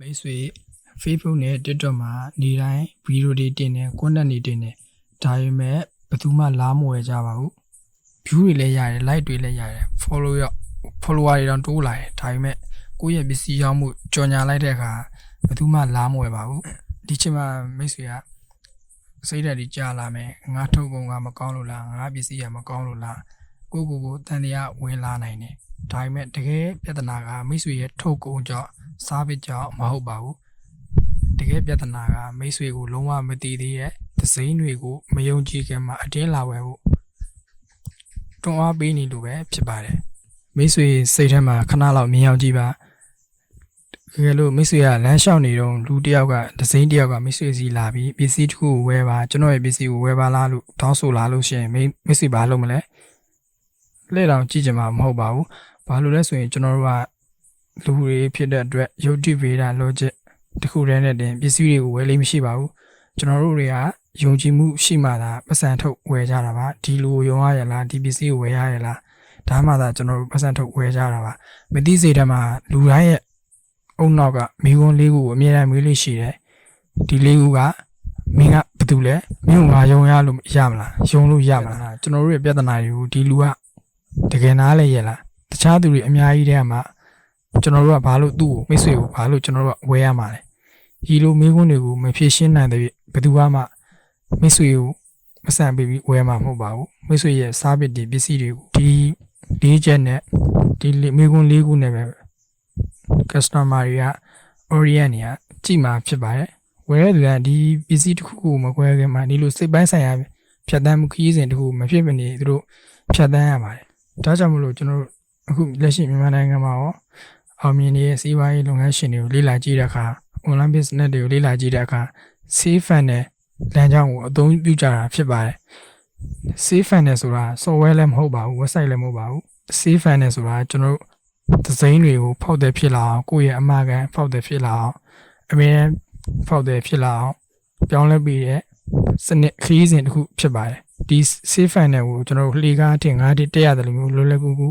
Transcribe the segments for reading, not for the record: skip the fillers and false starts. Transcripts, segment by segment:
မိတ်ဆွေ Facebook နဲ့ TikTok မှာနေတိုင်းဗီဒီယိုတွေတင်နေ content တွေတင်နေဒါပေမဲ့ဘယ်သူမှလားမဝယ်ကြပါဘူး view တွေလည်းရတယ် like တွေလည်းရတယ် follower တွေတောင်တိုးလာတယ်ဒါပေမဲ့ကိုယ့်ရဲ့ပစ္စည်းရောက်မှုကြော်ညာလိုက်တဲ့အခါဘယ်သူမှလားမဝယ်ပါဘူးဒီချိန်မှာမိတ်ဆွေကစိတ်ဓာတ်တွေကြာလာမယ်ငါထုတ်ကုန်ကမကောင်းလို့လားငါပစ္စည်းကမကောင်းလို့လားကိုတန်တရားဝင်လာနိုင်တယ်ဒါပေမဲ့တကယ်ပြဿနာကမိတ်ဆွေရဲ့ထုတ်ကုန်ကြောင့်စားပစ်ကြောင့်မဟုတ်ပါဘူးတကယ်ပြဿနာကမိတ်ဆွေကိုလုံးဝမတည်သေးတဲ့သစိမ်းတွေကိုမယုံကြည်ခင်မှာအတင်းလာဝယ်ဖို့တွန်းအားပေးနေလို့ပဲဖြစ်ပါတယ်မိတ်ဆွေစိတ်ထဲမှာခဏလောက်မြင်အောင်ကြည့်ပါတကယ်လို့မိတ်ဆွေကလမ်းလျှောက်နေတော့လူတစ်ယောက်ကသစိမ်းတစ်ယောက်ကမိတ်ဆွေစီလာပြီးပစ္စည်းတစ်ခုကိုဝယ်ပါကျွန်တော်ရဲ့ပစ္စည်းကိုဝယ်ပါလားလို့တောင်းဆိုလာလို့ရှိရင်မိတ်ဆွေဘာလုပ်မလဲလှည့်တောင်ကြည့်ကြမှာမဟုတ်ပါဘူးဘာလို့လဲဆိုရင်ကျွန်တော်တို့ကလူတွေဖြစ်တဲ့အတွက်ယုတ်တိဗေဒ logic တခုတည်းနဲ့တင်ပစ္စည်းတွေကိုဝယ်လို့မရှိပါဘူးကျွန်တော်တို့တွေကယုံကြည်မှုရှိမှသာပတ်စံထုတ်ဝယ်ကြတာပါဒီလူကိုယုံရရလားဒီပစ္စည်းကိုဝယ်ရရလားဒါမှသာကျွန်တော်တို့ပတ်စံထုတ်ဝယ်ကြတာပါမသိစိတ်ထဲမှာလူတိုင်းရဲ့အုံနောက်ကမိကွန်းလေးခုကိုအမြဲတမ်းမေးလို့ရှိတယ်ဒီလေးခုကမင်းကဘာတူလဲမင်းကငါယုံရလို့ရမလားယုံလို့ရမလားကျွန်တော်တို့ရဲ့ပြဿနာတွေကိုဒီလူကတကယ်နားလဲရလားတခြားသူတွေအများကြီးတည်းကမှကျွန်တော်တို့ကဘာလို့သူ့ကိုမိတ်ဆွေကိုဘာလို့ကျွန်တော်တို့ကဝယ်ရမှာလဲဒီလိုမိကွန်းတွေကိုမဖြေရှင်းနိုင်တဲ့ဘယ်သူမှမိတ်ဆွေကိုမဆန်ပေးပြီးဝယ်မှာမဟုတ်ပါဘူးမိတ်ဆွေရဲ့စားပစ်တွေပစ္စည်းတွေကိုဒီလေးချက်နဲ့ဒီမိကွန်းလေးခုနဲ့ပဲ customer တွေက orient နေရကြည့်မှာဖြစ်ပါတယ်ဝယ်ရတဲ့ဒီပစ္စည်းတစ်ခုကိုမကွဲခင်မှာဒီလိုစိတ်ပိုင်းဆိုင်ရာဖြတ်သန်းမှုခရီးစဉ်တစ်ခုမဖြစ်မနေသူတို့ဖြတ်သန်းရပါတယ်ဒါကြောင့်မလို့ကျွန်တော်တို့အခုလက်ရှိမြန်မာနိုင်ငံမှာရောအောင်မြင်နေတဲ့စီးပွားရေးလုပ်ငန်းရှင်တွေကိုလေ့လာကြည့်တဲ့အခါ online business တွေကိုလေ့လာကြည့်တဲ့အခါ safe fund နဲ့လမ်းကြောင်းကိုအသုံးပြုကြတာဖြစ်ပါတယ် safe fund နဲ့ဆိုတာ software လည်းမဟုတ်ပါဘူး website လည်းမဟုတ်ပါဘူး safe fund နဲ့ဆိုတာကျွန်တော်တို့ဒီဇိုင်းတွေကိုဖောက်တယ်ဖြစ်လာအောင်ကိုယ့်ရဲ့အမှားကန်ဖောက်တယ်ဖြစ်လာအောင်အမြဲဖောက်တယ်ဖြစ်လာအောင်ပြောင်းလဲပြီးတဲ့စနစ်ခရီးစဉ်တစ်ခုဖြစ်ပါတယ်ဒီ safe fund နဲ့ကိုကျွန်တော်တို့လှေကားတင်ငါးတင်တက်ရတယ်လို့မျိုးလွယ်လွယ်ကူကူ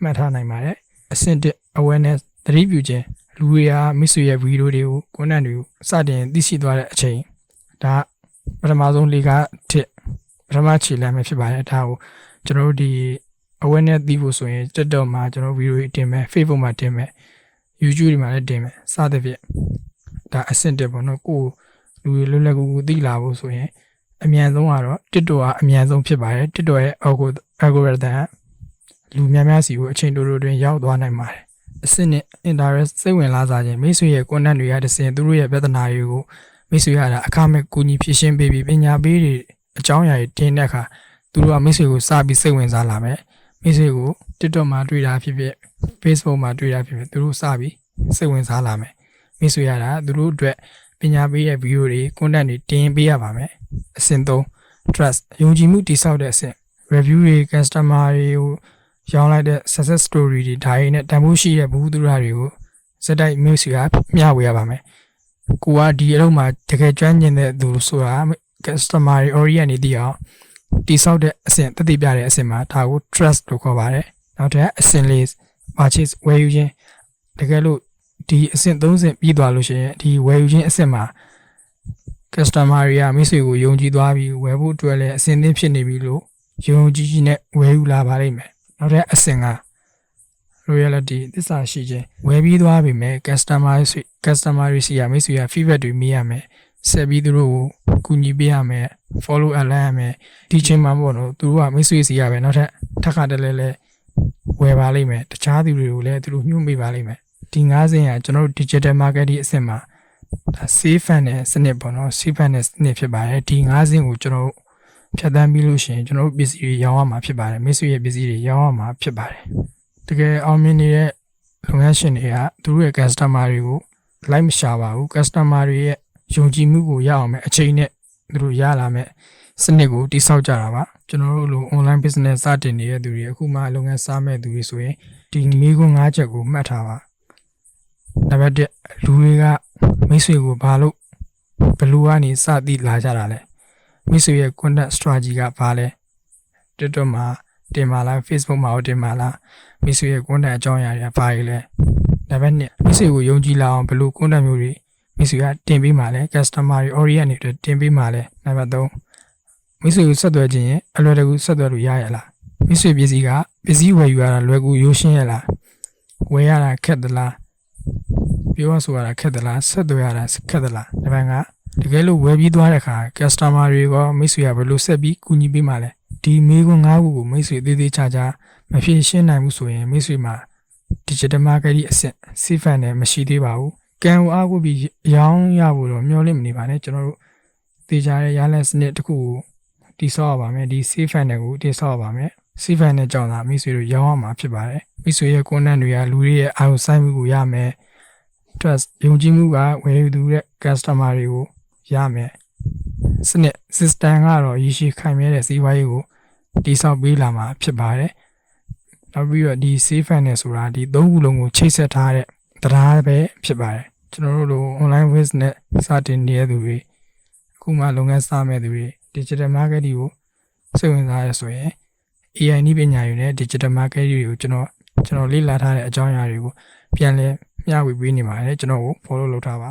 မှတ်ထားနိုင်ပါတယ်အဆင့်တစ် awareness သတိပြုခြင်းလူတွေကမိတ်ဆွေရဲ့ဗီဒီယိုတွေကို content တွေကိုစတင်သိရှိသွားတဲ့အချိန်ဒါပထမဆုံးလေကားတစ်ပထမခြေလှမ်းပဲဖြစ်ပါတယ်ဒါကိုကျွန်တော်တို့ဒီ awareness သိဖို့ဆိုရင် TikTok မှာကျွန်တော်ဗီဒီယိုတင်မယ် Facebook မှာတင်မယ် YouTube တွေမှာလည်းတင်မယ်စသဖြင့်ဒါအဆင့်တစ်ပေါ့နော်ကိုလူတွေလွယ်လွယ်ကူကူသိလာဖို့ဆိုရင်အမြန်ဆုံးကတော့ TikTok ကအမြန်ဆုံးဖြစ်ပါတယ် TikTok ရဲ့ algorithm လူများများစီကိုအချိန်တိုတိုတွင်ရောက်သွားနိုင်ပါတယ်အဆင့်နဲ့ interest စိတ်ဝင်လာစားခြင်းမိတ်ဆွေရဲ့ content တွေကတစ်ဆင့်သူတို့ရဲ့ပြဿနာတွေကိုမိတ်ဆွေရတာအခမဲ့ကူညီဖြည့်ရှင်းပေးပြီးပညာပေးတွေအကြောင်းအရာတွေတင်တဲ့အခါသူတို့ကမိတ်ဆွေကိုစပြီးစိတ်ဝင်စားလာမယ်မိတ်ဆွေကို TikTok မှာတွေ့တာဖြစ်ဖြစ် Facebook မှာတွေ့တာဖြစ်ဖြစ်သူတို့စပြီးစိတ်ဝင်စားလာမယ်မိတ်ဆွေရတာသူတို့အတွက်ပညာပေးတဲ့ဗီဒီယိုတွေ content တွေတင်ပေးရပါမယ်အဆင့် 3 trust ယုံကြည်မှုတည်ဆောက်တဲ့အဆင့် review တွေ customer တွေကိုရောင်းလိုက်တဲ့ success story တွေဒါတွေနဲ့တန်ဖိုးရှိတဲ့ဘူးသူရတွေကိုစက်တိုက်မိတ်ဆွေကမျှဝေရပါမယ်ကိုကဒီအလုပ်မှာတကယ်ကျွမ်းကျင်တဲ့သူဆိုတာ customer တွေ orient နေတည်အောင်တိဆောက်တဲ့အဆင့်တတိပြတဲ့အဆင့်မှာဒါကို trust လို့ခေါ်ပါတယ်နောက်တဲ့အဆင့်လေး purchase ဝယ်ယူခြင်းတကယ်လို့ဒီအဆင့်3ဆင့်ပြီးသွားလို့ရှိရင်ဒီဝယ်ယူခြင်းအဆင့်မှာ customer တွေကမိတ်ဆွေကိုယုံကြည်သွားပြီးဝယ်ဖို့အတွက်လည်းအဆင့်သင့်ဖြစ်နေပြီလို့ယုံကြည်ခြင်းနဲ့ဝယ်ယူလာပါလိမ့်မယ်နောက်တဲ့အဆင့်က loyalty သစ္စာရှိခြင်းဝယ်ပြီးသွားပြီမဲ့ customer တွေစီရမိတ်ဆွေက feedback တွေမေးရမယ်ဆက်ပြီးသူတို့ကိုကူညီပေးရမယ် follow up လုပ်ရမယ်ဒီချိန်မှာပေါ့နော်သူတို့ကမိတ်ဆွေစီရပဲနောက်ထပ်ခါတလဲဝယ်ပါလိမ့်မယ်တခြားသူတွေကိုလည်းသူတို့ညှို့ပေးပါလိမ့်မယ်ဒီ၅ဆင့်ကကျွန်တော်တို့ digital marketing အဆင့်မှာ safe fund နဲ့စနစ်ပေါ့နော် safe fund နဲ့စနစ်ဖြစ်ပါတယ်ဒီ၅ဆင့်ကိုကျွန်တော်တို့ဖြတ်သန်းပြီးလို့ရှိရင်ကျွန်တော်တို့ပစ္စည်းတွေရောင်းရမှာဖြစ်ပါတယ်မိတ်ဆွေရဲ့ပစ္စည်းတွေရောင်းရမှာဖြစ်ပါတယ်တကယ်အောင်မြင်နေတဲ့လုပ်ငန်းရှင်တွေကသူတို့ရဲ့ customer တွေကို like မရှာပါဘူး customer တွေရဲ့ယုံကြည်မှုကိုရအောင်မယ်အချိန်နဲ့သူတို့ရလာမယ်စနစ်ကိုတိစောက်ကြတာပါကျွန်တော်တို့လို online business စတင်နေတဲ့သူတွေအခုမှလုပ်ငန်းစားမဲ့သူတွေဆိုရင်ဒီမိကွန်း၅ချက်ကိုမှတ်ထားပါနံပါတ်1လူတွေကမိတ်ဆွေကိုဘာလို့ဘလူကနေစသိလာကြတာလဲမိတ်ဆွေရဲ့ content strategy ကဘာလဲ TikTok မှာတင်ပါလား Facebook မှာတင်ပါလားမိတ်ဆွေရဲ့ content အကြောင်းအရာတွေကဘာတွေလဲ နံပါတ်2မိတ်ဆွေကိုယုံကြည်လာအောင်ဘယ်လို content မျိုးတွေမိတ်ဆွေကတင်ပေးမှာလဲ customer တွေ audience တွေအတွက်တင်ပေးမှာလဲနံပါတ်3မိတ်ဆွေကိုဆက်သွယ်ခြင်းရင်အလွယ်တကူဆက်သွယ်လို့ရရလားမိတ်ဆွေပစ္စည်းကပစ္စည်းဝယ်ယူရတာလွယ်ကူရိုးရှင်းရလားဝယ်ရတာခက်သလားပြောရဆိုရတာခက်သလားဆက်သွယ်ရတာခက်သလားနံပါတ်5တကယ်လို့ဝယ်ပြီးသွားတဲ့အခါ customer တွေကမိတ်ဆွေကဘယ်လိုဆက်ပြီးကူညီပေးမှာလဲဒီမေးခွန်း5ခုကိုမိတ်ဆွေသေးသေးချာချာမဖြေရှင်းနိုင်ဘူးဆိုရင်မိတ်ဆွေမှာ digital marketing အဆင့်စီဖန်နဲ့မရှိသေးပါဘူးကံအားကိုပြီးရောင်းရဖို့တော့မျှော်လင့်မနေပါနဲ့ကျွန်တော်တို့သေချာတဲ့ရလစနစ်တစ်ခုကိုတိဆောက်ရပါမယ်ဒီ CFan တွေကိုတိဆောက်ရပါမယ် CFan နဲ့ကြောင့်သာမိတ်ဆွေတို့ရောင်းရမှာဖြစ်ပါတယ်မိတ်ဆွေရဲ့ content တွေကလူတွေရဲ့အာရုံစိုက်မှုကိုရမယ် trust ယုံကြည်မှုကဝယ်ယူသူတဲ့ customer တွေကိုရမယ်စနစ် system ကတော့ရရှိခိုင်မြဲတဲ့စီးပွားရေးကိုတိဆောက်ပေးလာမှာဖြစ်ပါတယ်နောက်ပြီးတော့ဒီ CFan နဲ့ဆိုတာဒီ၃ခုလုံးကိုချိတ်ဆက်ထားတဲ့တရားပဲဖြစ်ပါတယ်ကျွန်တော်တို့လို online business စတင်နေတဲ့သူတွေအခုမှလုပ်ငန်းစမဲ့သူတွေ digital marketing ကိုစိတ်ဝင်စားရဆိုရင် AI နည်းပညာတွေနဲ့ digital marketing တွေကိုကျွန်တော်လေ့လာထားတဲ့အကြောင်းအရာတွေကိုပြန်လည်မျှဝေပေးနေပါတယ်ကျွန်တော်ကို follow လုပ်ထားပါ